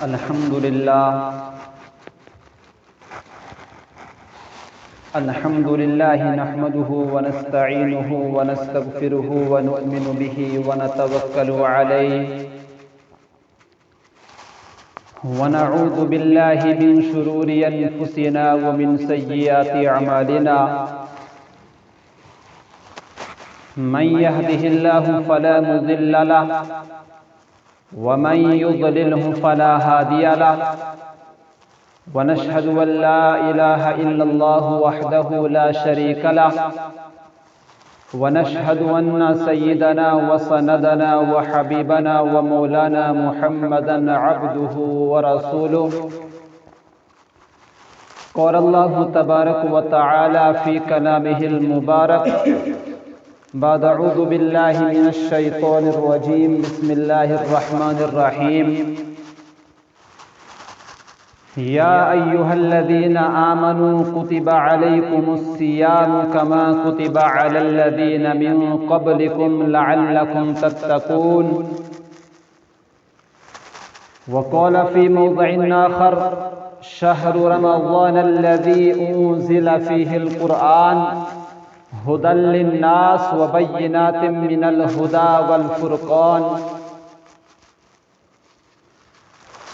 الحمد لله نحمده ونستعينه ونستغفره ونؤمن به ونتوكل عليه ونعوذ بالله من شرور أنفسنا ومن سيئات أعمالنا من يهده الله فلا مضل له ومن يضلله فلا هادي له ونشهد أن لا إله إلا الله وحده لا شريك له ونشهد أن سيدنا وسندنا وحبيبنا ومولانا محمدا عبده ورسوله قال الله تبارك وتعالى في كلامه المبارك بعد أعوذ بالله من الشيطان الرجيم بسم الله الرحمن الرحيم يا أيها الذين آمنوا كتب عليكم الصيام كما كتب على الذين من قبلكم لعلكم تتقون وقال في موضع آخر شهر رمضان الذي أنزل فيه القرآن هدى للناس وبينات من الهدى والفرقان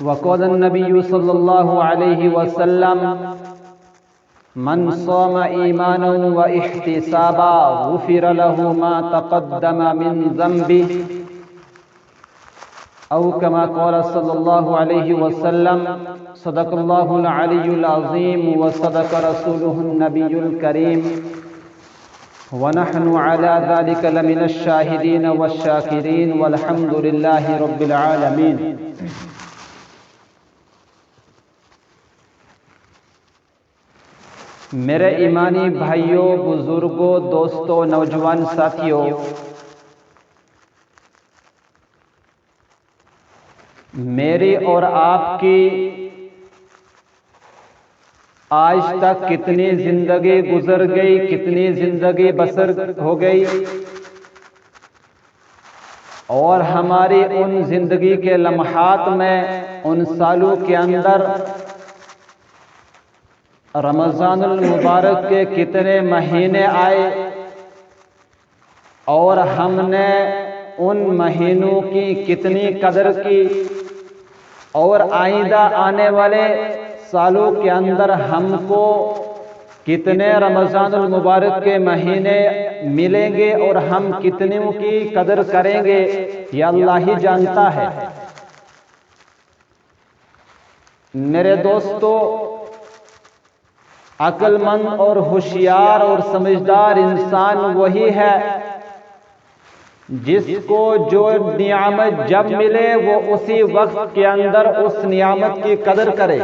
وقال النبي صلى الله عليه وسلم من صام إيمانا واحتسابا غفر له ما تقدم من ذنبه أو كما قال صلى الله عليه وسلم صدق الله العلي العظيم وصدق رسوله النبي الكريم ونحن على ذلك لمن الشاهدين والشاكرين والحمد لله رب العالمين میرے ایمانی بھائیوں، بزرگوں، دوستوں، نوجوان ساتھیوں، میری اور آپ کی آج تک کتنی زندگی گزر گئی، کتنی زندگی بسر ہو گئی، اور ہماری ان زندگی کے لمحات میں، ان سالوں کے اندر رمضان المبارک کے کتنے مہینے آئے، اور ہم نے ان مہینوں کی کتنی قدر کی، اور آئندہ آنے والے سالوں کے اندر ہم کو کتنے رمضان المبارک کے مہینے ملیں گے اور ہم کتنوں کی قدر کریں گے، یہ اللہ ہی جانتا ہے۔ میرے دوستو، عقل مند اور ہوشیار اور سمجھدار انسان وہی ہے جس کو جو نعمت جب ملے وہ اسی وقت کے اندر اس نعمت کی قدر کرے۔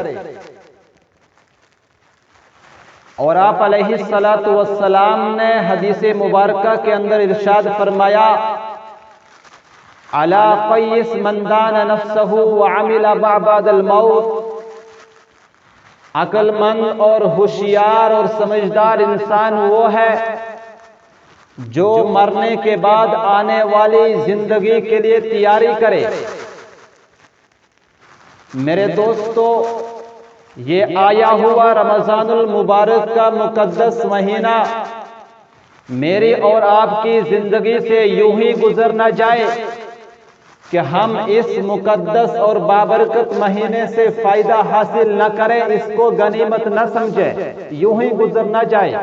اور آپ علیہ السلام نے حدیث مبارکہ کے اندر ارشاد فرمایا علی قیس من دان نفسہ وعمل بعد الموت، عقل مند اور ہوشیار اور سمجھدار انسان وہ ہے جو مرنے کے بعد آنے والی زندگی کے لیے تیاری کرے۔ میرے دوستو، یہ آیا ہوا رمضان المبارک کا مقدس مہینہ میری اور آپ کی زندگی سے یوں ہی گزر نہ جائے کہ ہم اس مقدس اور بابرکت مہینے سے فائدہ حاصل نہ کریں، اس کو غنیمت نہ سمجھیں، یوں ہی گزر نہ جائے۔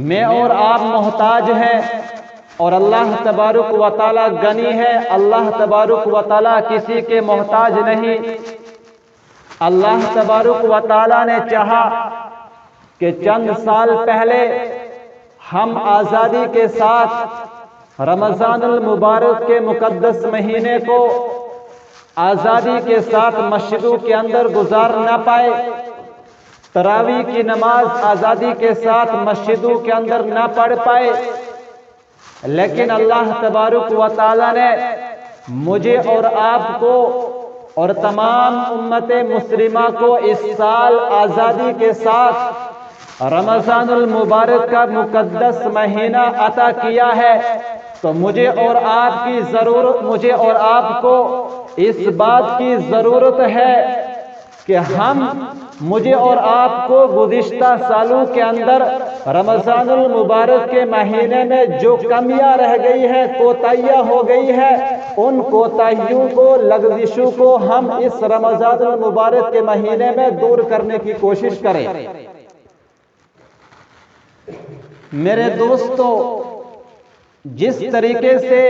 میں اور آپ محتاج ہیں اور اللہ تبارک و تعالی غنی ہے۔ اللہ تبارک و تعالی کسی کے محتاج نہیں۔ اللہ تبارک و تعالی نے چاہا کہ چند سال پہلے ہم آزادی کے ساتھ رمضان المبارک کے مقدس مہینے کو آزادی کے ساتھ مسجدوں کے اندر گزار نہ پائے، تراویح کی نماز آزادی کے ساتھ مسجدوں کے اندر نہ پڑھ پائے، لیکن اللہ تبارک و تعالی نے مجھے اور آپ کو اور تمام امت مسلمہ کو اس سال آزادی کے ساتھ رمضان المبارک کا مقدس مہینہ عطا کیا ہے، تو مجھے اور آپ کی ضرورت، مجھے اور آپ کو اس بات کی ضرورت ہے کہ مجھے اور آپ کو گزشتہ سالوں کے اندر رمضان المبارک کے مہینے میں جو کمیاں رہ گئی ہے، کوتاہیاں ہو گئی ہے، ان کوتاہیوں کو، لغزشوں کو ہم اس رمضان المبارک کے مہینے میں دور کرنے کی کوشش کریں۔ میرے دوستو، جس طریقے سے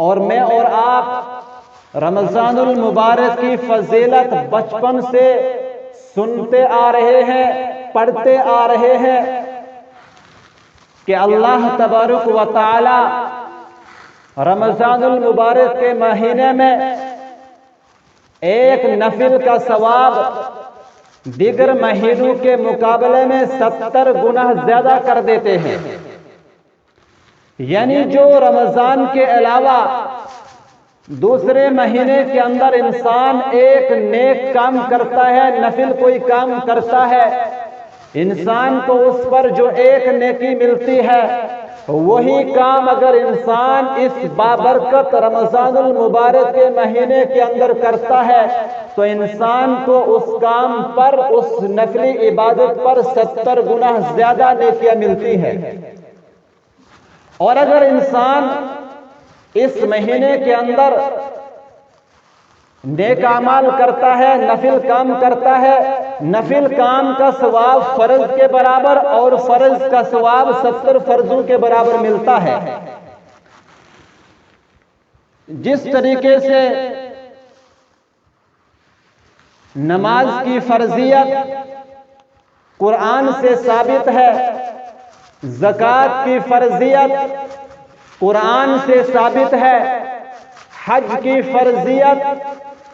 اور میں اور آپ رمضان المبارک کی فضیلت بچپن سے سنتے آ رہے ہیں، پڑھتے آ رہے ہیں کہ اللہ تبارک و تعالی رمضان المبارک کے مہینے میں ایک نفل کا ثواب دیگر مہینوں کے مقابلے میں 70 گنا زیادہ کر دیتے ہیں۔ یعنی جو رمضان کے علاوہ دوسرے مہینے کے اندر انسان ایک نیک کام کرتا ہے، نفل کوئی کام کرتا ہے، انسان کو اس پر جو ایک نیکی ملتی ہے، وہی کام اگر انسان اس بابرکت رمضان المبارک کے مہینے کے اندر کرتا ہے تو انسان کو اس کام پر، اس نفلی عبادت پر 70 گنا زیادہ نیکیاں ملتی ہیں۔ اور اگر انسان اس مہینے کے اندر نیک اعمال کرتا ہے، نفل کام کرتا ہے، نفل کام کا ثواب فرض کے برابر اور فرض کا ثواب 70 فرضوں کے برابر ملتا ہے۔ جس طریقے سے نماز کی فرضیت قرآن سے ثابت ہے، زکوٰۃ کی فرضیت قرآن سے ثابت ہے، حج کی فرضیت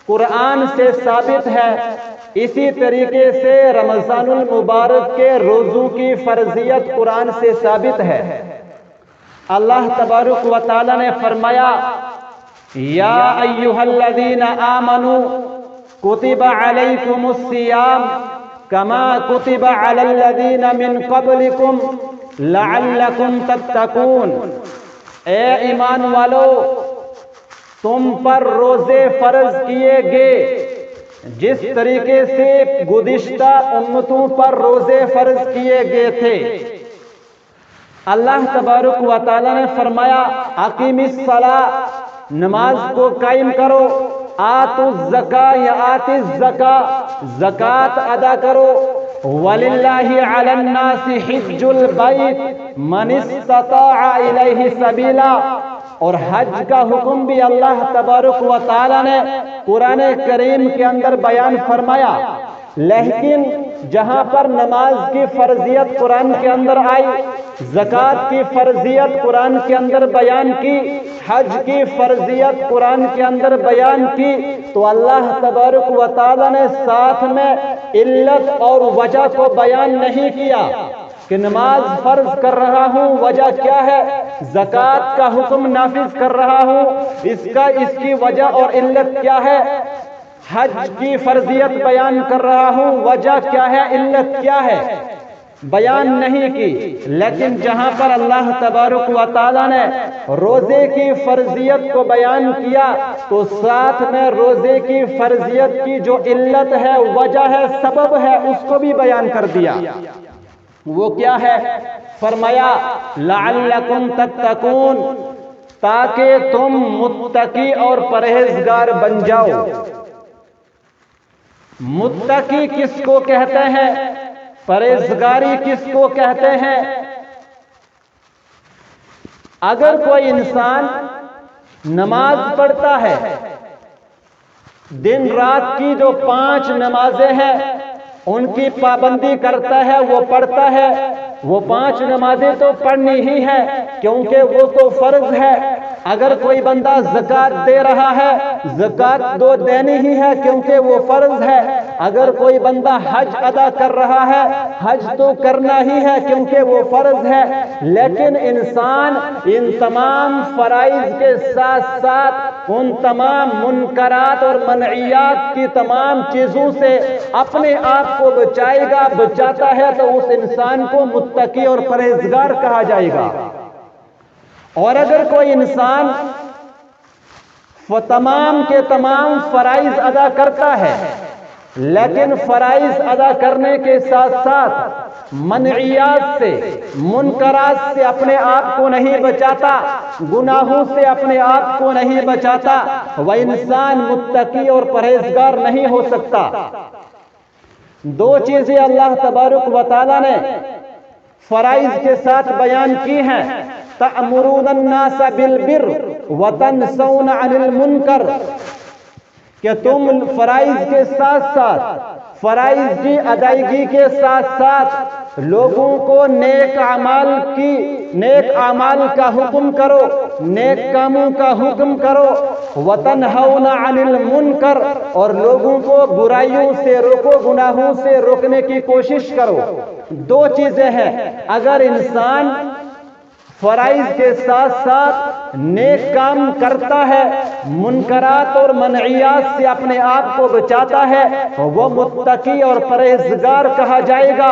قرآن سے ثابت ہے، اسی طریقے سے رمضان المبارک کے روزوں کی فرضیت قرآن سے ثابت ہے۔ اللہ تبارک و تعالی نے فرمایا، یا ایھا الذین آمنوا کتب علیکم الصیام کما کتب علی الذین من قبلکم لعلکم تتقون۔ اے ایمان والو، تم پر روزے فرض کیے گئے جس طریقے سے گزشتہ امتوں پر روزے فرض کیے گئے تھے۔ اللہ تبارک و تعالی نے فرمایا، اقیم الصلاۃ، نماز کو قائم کرو، آتوا الزکاۃ یا آتی الزکاۃ، زکوٰۃ ادا کرو، وَلِلَّهِ عَلَى النَّاسِ حِجُّ الْبَيْتِ مَنِ اسْتَطَاعَ إِلَيْهِ سَبِيلًا۔ اور حج کا حکم بھی اللہ تبارک و تعالی نے قرآن کریم کے اندر بیان فرمایا۔ لیکن جہاں پر نماز کی فرضیت قرآن کے اندر آئی، زکوٰۃ کی فرضیت قرآن کے اندر بیان کی، حج کی فرضیت قرآن کے اندر بیان کی، تو اللہ تبارک و تعالی نے ساتھ میں علت اور وجہ کو بیان نہیں کیا کہ نماز فرض کر رہا ہوں، وجہ کیا ہے؟ زکوٰۃ کا حکم نافذ کر رہا ہوں، اس کی وجہ اور علت کیا ہے؟ حج کی فرضیت بیان کر رہا ہوں، وجہ کیا ہے، علت کیا ہے؟ بیان نہیں کی۔ لیکن جہاں پر اللہ تبارک و تعالی نے روزے کی فرضیت کو بیان کیا تو ساتھ میں روزے کی فرضیت کی جو علت ہے، وجہ ہے، سبب ہے، اس کو بھی بیان کر دیا۔ وہ کیا ہے؟ فرمایا، لعلکم تتقون، تاکہ تم متقی اور پرہیزگار بن جاؤ۔ متقی کس کو کہتے ہیں؟ پرہیزگاری کس کو کہتے ہیں؟ اگر کوئی انسان نماز پڑھتا ہے، دن رات کی جو 5 نمازیں ہیں ان کی پابندی کرتا ہے، وہ پڑھتا ہے، وہ 5 نمازیں تو پڑھنی ہی ہے کیونکہ وہ تو فرض ہے۔ اگر کوئی بندہ زکوٰۃ دے رہا ہے، زکوٰۃ تو دینی ہی ہے کیونکہ وہ فرض ہے۔ اگر کوئی بندہ حج ادا کر رہا ہے، حج تو کرنا ہی ہے کیونکہ وہ فرض ہے۔ لیکن انسان ان تمام فرائض کے ساتھ ساتھ ان تمام منکرات اور منعیات کی تمام چیزوں سے اپنے آپ کو بچائے گا، بچاتا ہے تو اس انسان کو متقی اور پرہیزگار کہا جائے گا۔ اور اگر کوئی انسان تمام کے تمام فرائض ادا کرتا ہے، لیکن فرائض ادا کرنے کے ساتھ ساتھ منعیات سے، منکرات سے اپنے آپ کو نہیں بچاتا، گناہوں سے اپنے آپ کو نہیں بچاتا، وہ انسان متقی اور پرہیزگار نہیں ہو سکتا۔ دو چیزیں اللہ تبارک و تعالیٰ نے فرائض کے ساتھ بیان کی ہیں، تأمرون الناس بالبر وتنسون عن المنکر، کہ تم فرائض کے ساتھ ساتھ، فرائض کی ادائیگی کے ساتھ ساتھ لوگوں کو نیک اعمال کا حکم کرو، نیک کاموں کا حکم کرو، وتنہون عن المنکر، اور لوگوں کو برائیوں سے روکو، گناہوں سے روکنے کی کوشش کرو۔ دو چیزیں ہیں، اگر انسان فرائض کے ساتھ ساتھ نیک کام کرتا ہے، منکرات اور منعیات سے اپنے آپ کو بچاتا ہے، وہ متقی اور پرہیزگار کہا جائے گا۔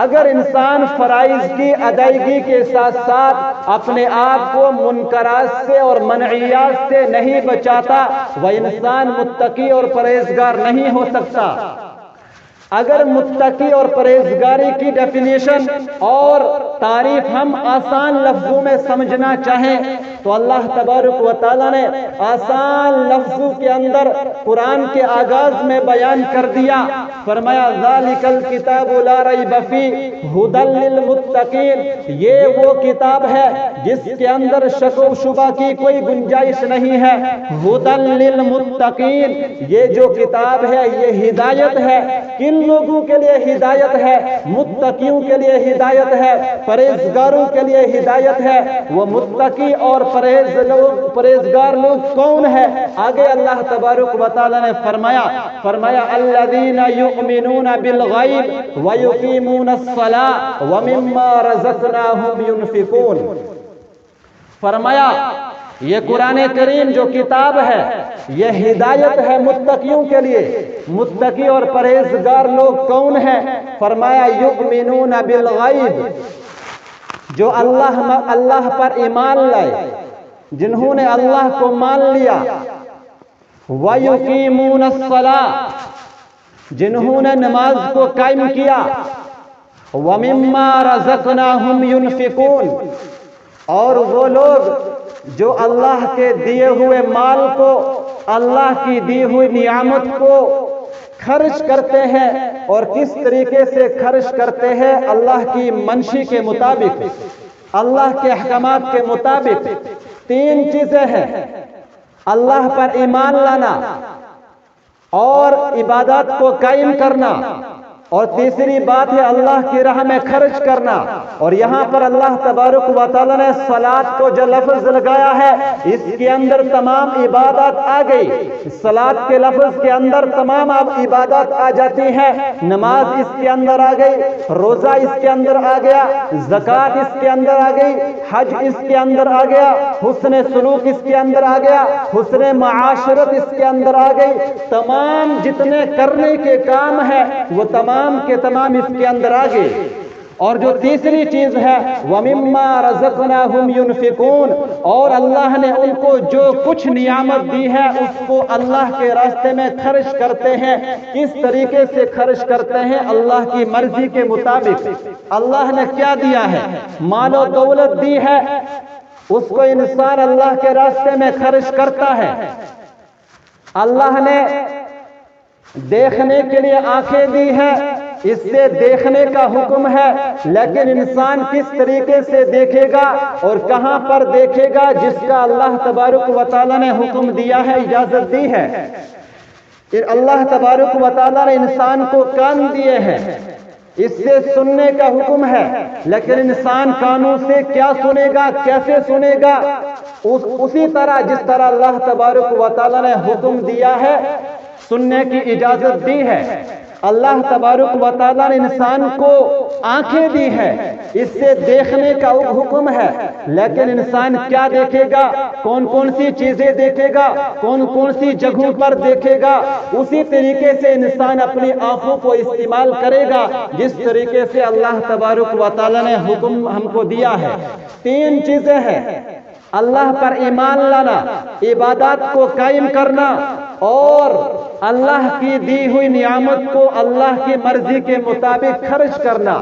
اگر انسان فرائض کی ادائیگی کے ساتھ ساتھ اپنے آپ کو منکرات سے اور منعیات سے نہیں بچاتا، وہ انسان متقی اور پرہیزگار نہیں ہو سکتا۔ اگر متقی اور پرہیزگاری کی ڈیفینیشن اور تعریف ہم آسان لفظوں میں سمجھنا چاہیں تو اللہ تبارک و تعالیٰ نے آسان لفظوں کے اندر قرآن کے آغاز میں بیان کر دیا، فرمایا ذالک الکتاب لا ریب فیہ ھدی للمتقین، یہ وہ کتاب ہے جس کے اندر شک و شبہ کی کوئی گنجائش نہیں ہے، ھدی للمتقین، یہ جو کتاب ہے یہ ہدایت ہے۔ کن لوگوں کے لیے ہدایت ہے؟ متقیوں کے لیے ہدایت ہے، پرہیزگاروں کے لیے ہدایت ہے۔ وہ متقی اور پرہیزگار لوگ کون ہے؟ آگے اللہ تبارک و تعالیٰ نے فرمایا الذین یؤمنون بالغیب ویقیمون الصلاۃ ومما رزقناہم ینفقون۔ فرمایا یہ قرآن کریم جو کتاب ہے یہ ہدایت ہے متقیوں کے لیے۔ متقی اور پرہیزگار لوگ کون ہیں؟ فرمایا یؤمنون بالغیب، جو اللہ پر ایمان لائے، جنہوں نے اللہ کو مان لیا، وَيُقِيمُونَ الصَّلَاةَ، جنہوں نے نماز کو قائم کیا، وَمِمَّا رَزَقْنَاهُمْ يُنْفِقُونَ، اور وہ لوگ جو اللہ کے دیے ہوئے مال کو، اللہ کی دی ہوئی نعمت کو خرچ کرتے ہیں، اور کس طریقے سے خرچ کرتے ہیں؟ اللہ کی منشی کے مطابق، اللہ کے احکامات کے مطابق۔ تین چیزیں ہیں، اللہ پر ایمان لانا اور عبادات کو قائم کرنا، اور تیسری بات ہے اللہ کی راہ میں خرچ کرنا۔ اور یہاں پر اللہ تبارک و تعالیٰ نے صلاۃ کو جو لفظ لگایا ہے اس کے اندر تمام عبادات آ گئی۔ صلاۃ کے لفظ کے اندر تمام عبادات آ جاتی ہیں۔ نماز اس کے اندر آ گئی، روزہ اس کے اندر آ گیا، زکوٰۃ اس کے اندر آ گئی، حج اس کے اندر آ گیا، حسن سلوک اس کے اندر آ گیا، حسن معاشرت اس کے اندر آ گئی۔ تمام جتنے کرنے کے کام ہیں وہ تمام کے تمام اس کے اندر آ گئے۔ اور جو تیسری چیز ہے وَمِمَّا رَزَقْنَاهُمْ يُنْفِقُونَ، اور اللہ نے ان کو جو کچھ نعمت دی ہے اس کو اللہ کے راستے میں خرچ کرتے ہیں۔ کس طریقے سے خرچ کرتے ہیں؟ اللہ کی مرضی کے مطابق۔ اللہ نے کیا دیا ہے؟ مال و دولت دی ہے، اس کو انسان اللہ کے راستے میں خرچ کرتا ہے۔ اللہ نے دیکھنے کے لیے آنکھیں دی ہے، اس سے دیکھنے کا حکم ہے، لیکن انسان کس طریقے سے دیکھے گا اور کہاں پر دیکھے گا جس کا اللہ تبارک و تعالیٰ نے حکم دیا ہے، اجازت دی ہے۔ اللہ تبارک و تعالیٰ نے انسان کو کان دیے ہیں، اس سے سننے کا حکم ہے، لیکن انسان کانوں سے کیا سنے گا، کیسے سنے گا؟ اسی طرح جس طرح اللہ تبارک و تعالیٰ نے حکم دیا ہے، سننے کی اجازت دی ہے۔ اللہ تبارک و تعالیٰ نے انسان کو آنکھیں دی ہے، اس سے دیکھنے کا حکم ہے، لیکن انسان کیا دیکھے گا، کون کون سی چیزیں دیکھے گا، کون کون سی جگہوں پر دیکھے گا، اسی طریقے سے انسان اپنی آنکھوں کو استعمال کرے گا جس طریقے سے اللہ تبارک و تعالیٰ نے حکم ہم کو دیا ہے۔ تین چیزیں ہیں، اللہ پر ایمان لانا، عبادات کو قائم کرنا اور اللہ کی دی ہوئی نعمت کو اللہ کی مرضی کے مطابق خرچ کرنا۔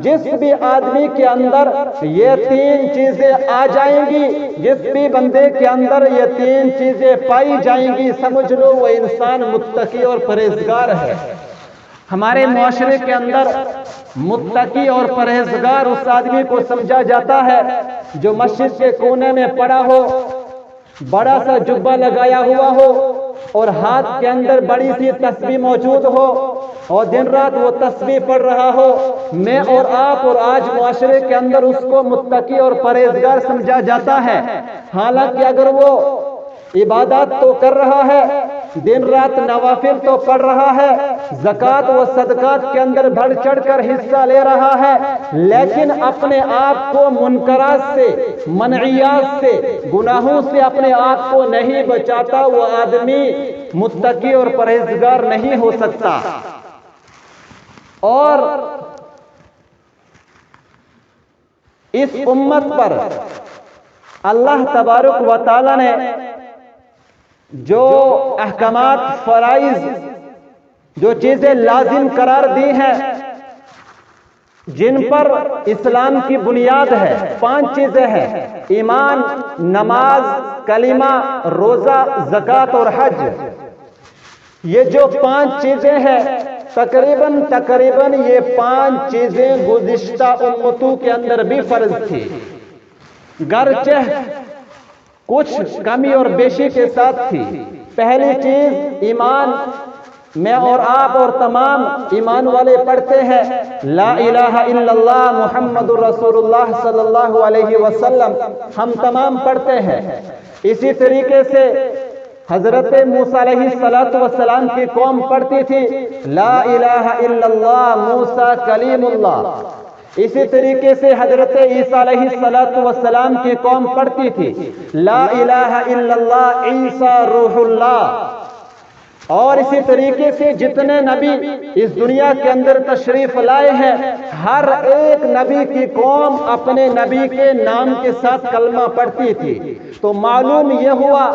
جس بھی آدمی کے اندر یہ تین چیزیں آ جائیں گی، جس بھی بندے کے اندر یہ تین چیزیں پائی جائیں گی، سمجھ لو وہ انسان متقی اور پرہیزگار ہے۔ ہمارے معاشرے کے اندر متقی اور پرہیزگار اس آدمی کو سمجھا جاتا ہے جو مسجد کے کونے میں پڑا ہو، بڑا سا جبہ لگایا ہوا ہو اور ہاتھ کے اندر بڑی سی تسبیح موجود ہو اور دن رات وہ تسبیح پڑھ رہا ہو۔ میں اور آپ اور آج معاشرے کے اندر اس کو متقی اور پرہیزگار سمجھا جاتا ہے، حالانکہ اگر وہ عبادات تو کر رہا ہے، دن رات نوافل تو پڑھ رہا ہے، زکوٰۃ و صدقات کے اندر بڑھ چڑھ کر حصہ لے رہا ہے، لیکن اپنے آپ کو منکرات سے، منعیات سے، گناہوں سے اپنے آپ کو نہیں بچاتا، وہ آدمی متقی اور پرہیزگار نہیں ہو سکتا۔ اور اس امت پر اللہ تبارک و تعالی نے جو احکامات، فرائض، جو چیزیں لازم قرار دی ہیں، جن پر اسلام کی بنیاد ہے، 5 چیزیں ہیں: ایمان، نماز، کلمہ، روزہ، زکوٰۃ اور حج۔ یہ جو 5 چیزیں ہیں، تقریباً یہ 5 چیزیں گزشتہ امتوں کے اندر بھی فرض تھی، گرچہ کچھ کمی اور بیشی کے ساتھ تھی۔ پہلی چیز ایمان۔ میں اور آپ اور تمام ایمان والے پڑھتے ہیں لا الہ الا اللہ محمد رسول اللہ صلی اللہ علیہ وسلم، ہم تمام پڑھتے ہیں۔ اسی طریقے سے حضرت موسیٰ علیہ السلام کی قوم پڑھتی تھی لا الہ الا اللہ موسیٰ کلیم اللہ۔ اسی طریقے سے حضرت عیسیٰ علیہ السلام کی قوم پڑھتی تھی لا الہ الا اللہ عیسیٰ روح اللہ۔ اور اسی طریقے سے جتنے نبی اس دنیا کے اندر تشریف لائے ہیں، ہر ایک نبی کی قوم اپنے نبی کے نام کے ساتھ کلمہ پڑھتی تھی۔ تو معلوم یہ ہوا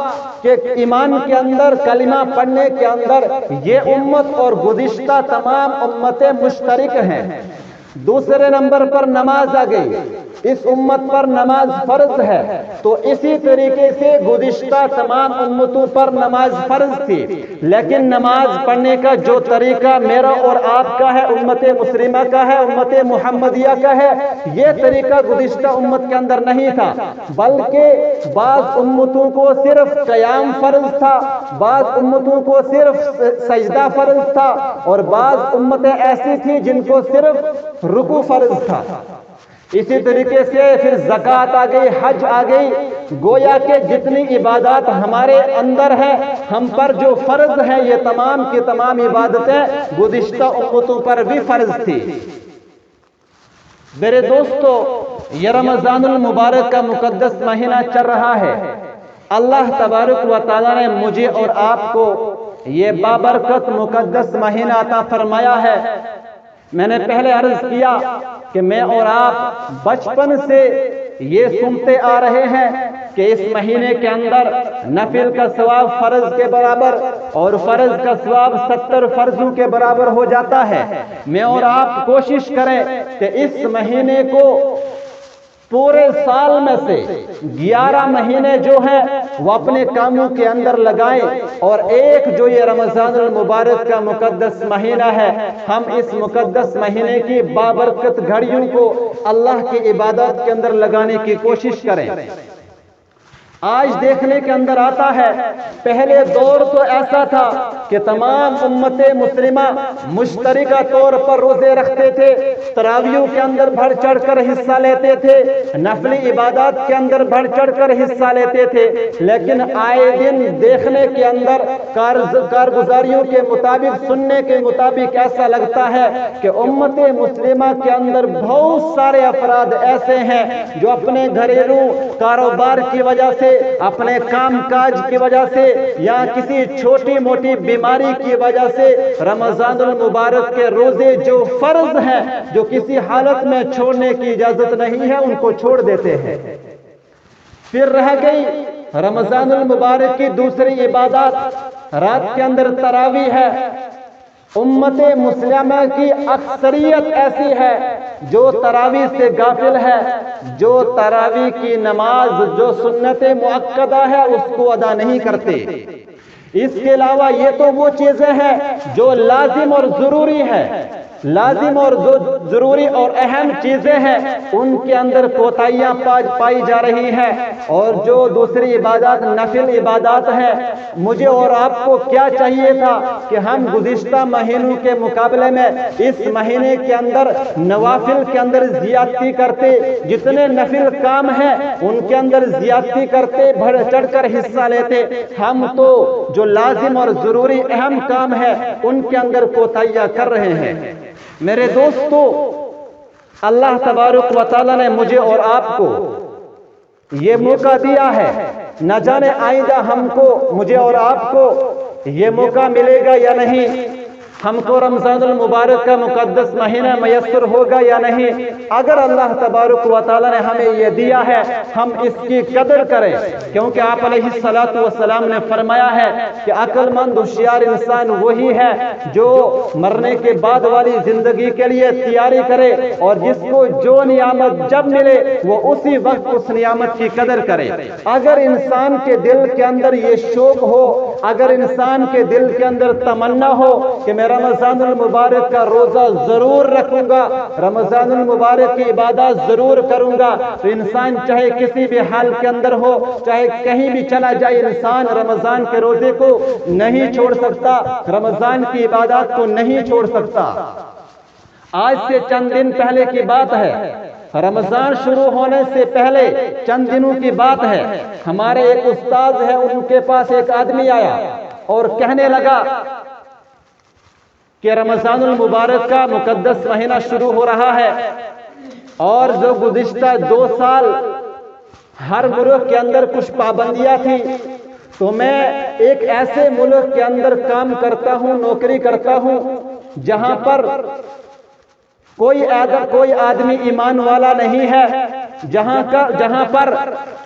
کہ ایمان کے اندر، کلمہ پڑھنے کے اندر یہ امت اور گزشتہ تمام امتیں مشترک ہیں۔ دوسرے نمبر پر نماز آ گئی، اس امت پر نماز فرض ہے، تو اسی طریقے سے گزشتہ تمام امتوں پر نماز فرض تھی، لیکن نماز پڑھنے کا جو طریقہ میرا اور آپ کا ہے، امت مسلمہ کا ہے، امت محمدیہ کا ہے، یہ طریقہ گزشتہ امت کے اندر نہیں تھا، بلکہ بعض امتوں کو صرف قیام فرض تھا، بعض امتوں کو صرف سجدہ فرض تھا، اور بعض امتیں ایسی تھیں جن کو صرف رکوع فرض تھا۔ اسی طریقے سے پھر زکوٰۃ آ گئی، حج آ گئی۔ گویا کہ جتنی عبادات ہمارے اندر ہے، ہم پر جو فرض ہے، یہ تمام کی تمام عبادتیں گزشتہ امتوں پر بھی فرض تھی۔ میرے دوستو، یہ رمضان المبارک کا مقدس مہینہ چل رہا ہے۔ اللہ تبارک و تعالیٰ نے مجھے اور آپ کو یہ بابرکت مقدس مہینہ عطا فرمایا ہے۔ میں نے پہلے عرض کیا کہ میں اور آپ بچپن سے یہ سنتے آ رہے ہیں کہ اس مہینے کے اندر نفل کا ثواب فرض کے برابر اور فرض کا ثواب 70 فرضوں کے برابر ہو جاتا ہے۔ میں اور آپ کوشش کریں کہ اس مہینے کو پورے سال میں سے 11 مہینے جو ہیں وہ اپنے کاموں کے اندر لگائیں، اور ایک جو یہ رمضان المبارک کا مقدس مہینہ ہے، ہم اس مقدس مہینے کی بابرکت گھڑیوں کو اللہ کی عبادت کے اندر لگانے کی کوشش کریں۔ آج دیکھنے کے اندر آتا ہے، پہلے دور تو ایسا تھا کہ تمام امت مسلمہ مشترکہ طور پر روزے رکھتے تھے، تراویحوں کے اندر بڑھ چڑھ کر حصہ لیتے تھے، نفلی عبادات کے اندر بڑھ چڑھ کر حصہ لیتے تھے، لیکن آئے دن دیکھنے کے اندر، کارگزاریوں کے مطابق، سننے کے مطابق ایسا لگتا ہے کہ امت مسلمہ کے اندر بہت سارے افراد ایسے ہیں جو اپنے گھریلو کاروبار کی وجہ سے، اپنے کام کاج کی وجہ سے، یا کسی چھوٹی موٹی بیماری کی وجہ سے رمضان المبارک کے روزے جو فرض ہیں، جو کسی حالت میں چھوڑنے کی اجازت نہیں ہے، ان کو چھوڑ دیتے ہیں۔ پھر رہ گئی رمضان المبارک کی دوسری عبادات، رات کے اندر تراویح ہے۔ امت مسلمہ کی اکثریت ایسی ہے جو تراویح سے غافل ہے، جو تراویح کی نماز جو سنت مؤکدہ ہے اس کو ادا نہیں کرتے۔ اس کے علاوہ یہ تو وہ چیزیں ہیں جو لازم اور ضروری ہے، لازم اور ضروری اور اہم چیزیں ہیں، ان کے اندر کوتاہیاں پائی جا رہی ہیں۔ اور جو دوسری عبادات نفل عبادات ہیں، مجھے اور آپ کو کیا چاہیے تھا کہ ہم گزشتہ مہینوں کے مقابلے میں اس مہینے کے اندر نوافل کے اندر زیادتی کرتے، جتنے نفل کام ہیں ان کے اندر زیادتی کرتے، بڑھ چڑھ کر حصہ لیتے۔ ہم تو جو لازم اور ضروری اہم کام ہے ان کے اندر کوتاہیاں کر رہے ہیں۔ میرے دوستو، اللہ تبارک و تعالیٰ نے مجھے اور آپ کو یہ موقع دیا ہے، نہ جانے آئندہ مجھے اور آپ کو یہ موقع ملے گا یا نہیں، ہم کو رمضان المبارک کا مقدس مہینہ میسر ہوگا یا نہیں۔ اگر اللہ تبارک و تعالیٰ نے ہمیں یہ دیا ہے، ہم اس کی قدر کریں، کیونکہ آپ علیہ السلام نے فرمایا ہے کہ عقل مند ہوشیار انسان وہی ہے جو مرنے کے بعد والی زندگی کے لیے تیاری کرے، اور جس کو جو نعمت جب ملے وہ اسی وقت اس نعمت کی قدر کرے۔ اگر انسان کے دل کے اندر یہ شوق ہو، اگر انسان کے دل کے اندر تمنا ہو کہ میں رمضان المبارک کا روزہ ضرور رکھوں گا، رمضان المبارک کی عبادت ضرور کروں گا، تو انسان چاہے کسی بھی حال کے اندر ہو، چاہے کہیں بھی چلا جائے، انسان رمضان کے روزے کو نہیں چھوڑ سکتا، رمضان کی عبادت کو نہیں چھوڑ سکتا۔ آج سے چند دن پہلے کی بات ہے، رمضان شروع ہونے سے پہلے چند دنوں کی بات ہے، ہمارے ایک استاد ہے، ان کے پاس ایک آدمی آیا اور کہنے لگا کہ رمضان المبارک کا مقدس مہینہ شروع ہو رہا ہے، اور جو گزشتہ 2 سال ہر ملک کے اندر کچھ پابندیاں تھیں، تو میں ایک ایسے ملک کے اندر کام کرتا ہوں، نوکری کرتا ہوں، جہاں پر کوئی آدمی ایمان والا نہیں ہے، جہاں پر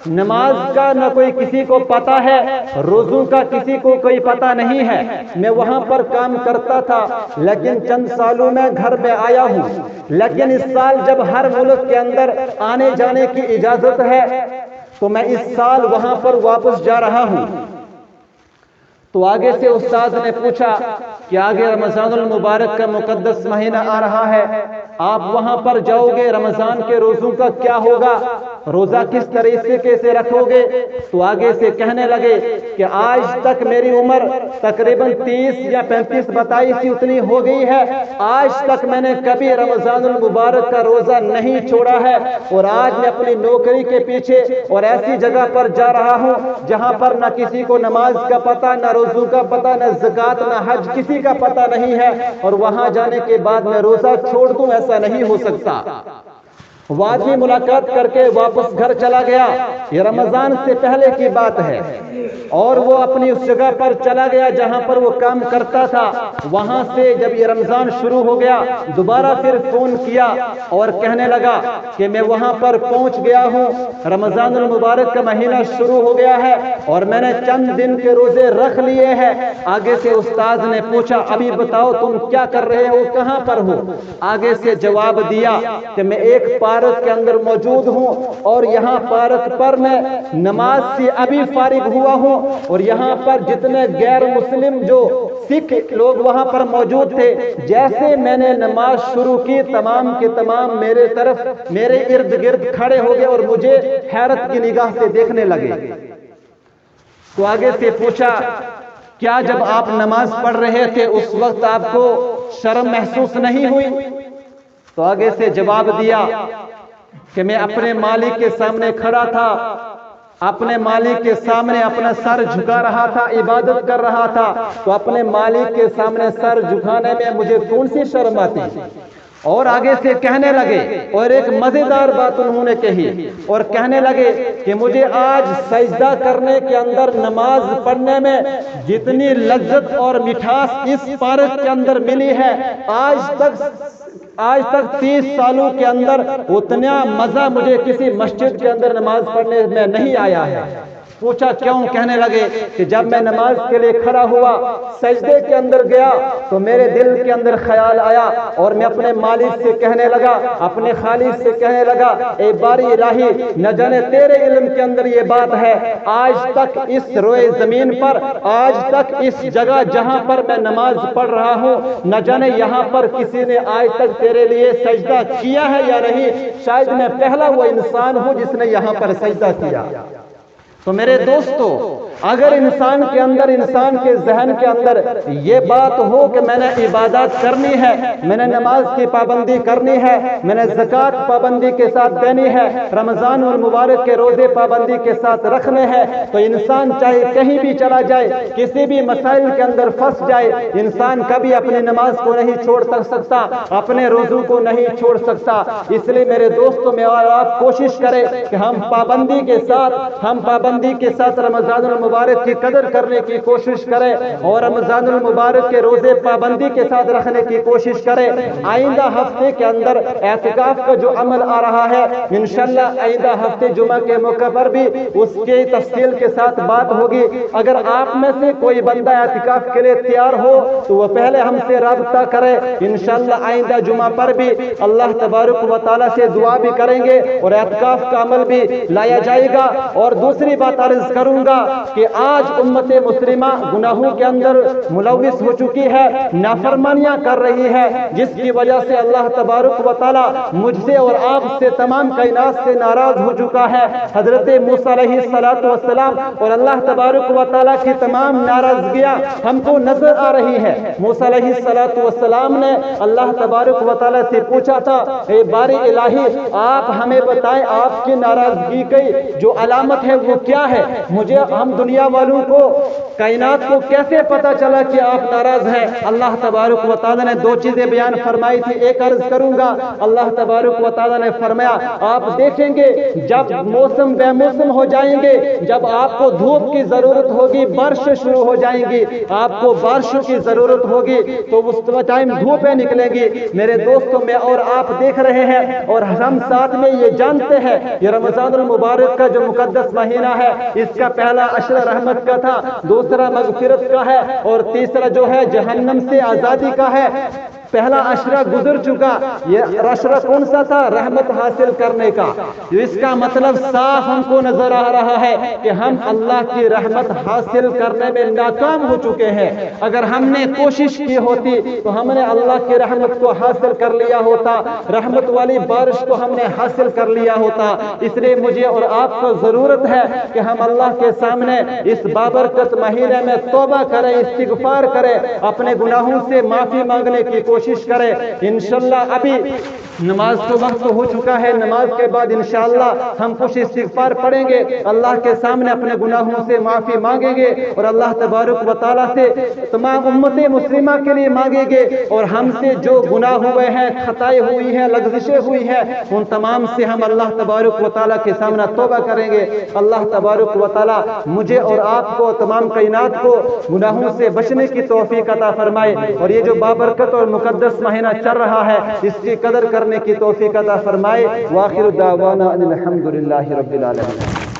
نماز کا نہ کوئی کسی کو پتہ ہے، روزوں کا کسی کو کوئی پتہ نہیں ہے۔ میں وہاں پر کام کرتا تھا، لیکن چند سالوں میں گھر میں آیا ہوں، لیکن اس سال جب ہر ملک کے اندر آنے جانے کی اجازت ہے تو میں اس سال وہاں پر واپس جا رہا ہوں۔ تو آگے سے استاد نے پوچھا کہ آگے رمضان المبارک کا مقدس مہینہ آ رہا ہے، آپ وہاں پر جاؤ گے، رمضان کے روزوں کا کیا ہوگا، روزہ کس طریقے سے رکھو گے؟ تو آگے سے کہنے لگے کہ آج تک میری عمر تقریباً 30 یا 35 بتائی تھی، اتنی ہو گئی ہے، آج تک میں نے کبھی رمضان المبارک کا روزہ نہیں چھوڑا ہے، اور آج میں اپنی نوکری کے پیچھے اور ایسی جگہ پر جا رہا ہوں جہاں پر نہ کسی کو نماز کا پتہ، نہ روزوں کا پتہ، نہ زکوٰۃ، نہ حج، کسی کا پتہ نہیں ہے، اور وہاں جانے کے بعد میں روزہ چھوڑ دوں، ایسا نہیں ہو سکتا۔ وہ آدمی ملاقات کر کے واپس گھر چلا گیا، یہ رمضان سے پہلے کی بات ہے، اور وہ اپنی اس جگہ پر چلا گیا جہاں پر وہ کام کرتا تھا۔ وہاں سے جب یہ رمضان شروع ہو گیا، دوبارہ پھر فون کیا اور کہنے لگا کہ میں وہاں پر پہنچ گیا ہوں، رمضان المبارک کا مہینہ شروع ہو گیا ہے اور میں نے چند دن کے روزے رکھ لیے ہیں۔ آگے سے استاد نے پوچھا ابھی بتاؤ تم کیا کر رہے ہو، کہاں پر ہو؟ آگے سے جواب دیا کہ میں ایک پارک کے اندر موجود ہوں، اور یہاں پارک پر میں نماز سے ابھی فارغ ہوا ہوں، اور یہاں پر جتنے غیر مسلم جو سکھ لوگ وہاں پر موجود تھے، جیسے میں نے نماز شروع کی تمام کے تمام میرے طرف میرے ارد گرد کھڑے ہو گئے اور مجھے حیرت کی نگاہ سے دیکھنے لگے۔ تو آگے سے پوچھا کیا جب آپ نماز پڑھ رہے تھے اس وقت آپ کو شرم محسوس نہیں ہوئی؟ تو آگے سے جواب دیا کہ میں اپنے مالک کے سامنے کھڑا تھا، اپنے مالک کے سامنے اپنا سر جھکا رہا تھا، عبادت کر رہا تھا، تو اپنے مالک کے سامنے سر جھکانے میں مجھے کون سی شرم آتی؟ اور آگے سے کہنے لگے، اور ایک مزیدار بات انہوں نے کہی، اور کہنے لگے کہ مجھے آج سجدہ کرنے کے اندر، نماز پڑھنے میں جتنی لذت اور مٹھاس اس پارک کے اندر ملی ہے، آج تک آج تک 30 سالوں کے اندر اتنا مزہ مجھے کسی مسجد کے اندر نماز پڑھنے میں نہیں آیا ہے۔ پوچھا کیوں؟ کہنے لگے کہ جب میں نماز کے لیے کھڑا ہوا، سجدے کے اندر گیا تو میرے دل کے اندر خیال آیا اور میں اپنے مالک سے کہنے لگا، اپنے خالق سے کہنے لگا، اے باری الہی، نہ جانے تیرے علم کے اندر یہ بات ہے، آج تک اس روئے زمین پر، آج تک اس جگہ جہاں پر میں نماز پڑھ رہا ہوں، نہ جانے یہاں پر کسی نے آج تک تیرے لیے سجدہ کیا ہے یا نہیں، شاید میں پہلا وہ انسان ہوں جس نے یہاں پر سجدہ کیا۔ تو میرے دوستو، اگر انسان کے اندر، انسان کے ذہن کے اندر یہ بات ہو کہ میں نے عبادات کرنی ہے، میں نے نماز کی پابندی کرنی ہے، میں نے زکوٰۃ پابندی کے ساتھ دینی ہے، رمضان المبارک کے روزے پابندی کے ساتھ رکھنے ہیں، تو انسان چاہے کہیں بھی چلا جائے، کسی بھی مسائل کے اندر پھنس جائے، انسان کبھی اپنی نماز کو نہیں چھوڑ سکتا، اپنے روزوں کو نہیں چھوڑ سکتا۔ اس لیے میرے دوستو، میں اور آپ کوشش کریں کہ ہم پابندی کے ساتھ رمضان المبارک کی قدر کرنے کی کوشش کریں اور رمضان المبارک کے روزے پابندی کے ساتھ رکھنے کی کوشش کریں۔ آئندہ ہفتے کے اندر اعتکاف کا جو عمل آ رہا ہے، انشاءاللہ آئندہ ہفتے جمعہ کے موقع پر بھی اس کی تفصیل کے ساتھ بات ہوگی۔ اگر آپ میں سے کوئی بندہ اعتکاف کے لیے تیار ہو تو وہ پہلے ہم سے رابطہ کرے، انشاءاللہ آئندہ جمعہ پر بھی اللہ تبارک و تعالیٰ سے دعا بھی کریں گے اور اعتکاف کا عمل بھی لایا جائے گا۔ اور دوسری بات عرض کروں گا کہ آج امت مسلمہ گناہوں کے اندر ملوث ہو چکی ہے، نافرمانیاں کر رہی ہے، جس کی وجہ سے اللہ تبارک و تعالیٰ مجھ سے اور آپ سے، تمام کائنات سے ناراض ہو چکا ہے۔ حضرت موسیٰ علیہ السلام اور اللہ تبارک و تعالیٰ کی تمام ناراضگیاں ہم کو نظر آ رہی ہے۔ موسیٰ علیہ السلام نے اللہ تبارک و تعالیٰ سے پوچھا تھا، اے باری الہی، آپ ہمیں بتائیں آپ کی ناراضگی کی جو علامت ہے وہ کیا ہے؟ مجھے، ہم دنیا والوں کو، کائنات کو کیسے پتا چلا کہ آپ ناراض ہیں؟ اللہ تبارک و تعالیٰ نے دو چیزیں بیان فرمائی تھی، ایک عرض کروں گا۔ اللہ تبارک و تعالیٰ نے فرمایا، آپ دیکھیں گے جب موسم بے موسم ہو جائیں گے، جب آپ کو دھوپ کی ضرورت ہوگی، بارشیں شروع ہو جائیں گی، آپ کو بارشوں کی ضرورت ہوگی تو اس ٹائم دھوپیں نکلیں گی۔ میرے دوستوں، میں اور آپ دیکھ رہے ہیں اور ہم ساتھ میں یہ جانتے ہیں، یہ رمضان المبارک کا جو مقدس مہینہ ہے، اس کا پہلا عشرہ رحمت کا تھا، دوسرا مغفرت کا ہے اور تیسرا جو ہے جہنم سے آزادی کا ہے۔ پہلا عشرہ گزر چکا، یہ عشرہ کون سا تھا؟ رحمت حاصل کرنے کا۔ اس کا مطلب صاف ہم کو نظر آ رہا ہے کہ ہم اللہ کی رحمت حاصل کرنے میں ناکام ہو چکے ہیں۔ اگر ہم نے کوشش کی ہوتی تو ہم نے اللہ کی رحمت کو حاصل کر لیا ہوتا، رحمت والی بارش کو ہم نے حاصل کر لیا ہوتا۔ اس لیے مجھے اور آپ کو ضرورت ہے کہ ہم اللہ کے سامنے اس بابرکت مہینے میں توبہ کریں، استغفار کریں، اپنے گناہوں سے معافی مانگنے کی کوشش کریں۔ انشاءاللہ ابھی نماز کا وقت ہو چکا ہے، نماز کے بعد انشاءاللہ ہم کچھ استغفار پڑھیں گے، اللہ کے سامنے اپنے گناہوں سے معافی مانگیں گے اور اللہ تبارک و تعالیٰ سے تمام امت مسلمہ کے لیے مانگیں گے، اور ہم سے جو گناہ ہوئے ہیں، خطائیں ہوئی ہیں، لغزشیں ہوئی ہیں، ان تمام سے ہم اللہ تبارک و تعالیٰ کے سامنے توبہ کریں گے۔ اللہ تبارک و تعالیٰ مجھے اور آپ کو، تمام کائنات کو گناہوں سے بچنے کی توفیق عطا فرمائے، اور یہ جو بابرکت اور مقدس مہینہ چل رہا ہے اس کی قدر کرنے کی توفیق عطا فرمائے۔ وآخر دعوانا ان الحمد للہ رب العالمین۔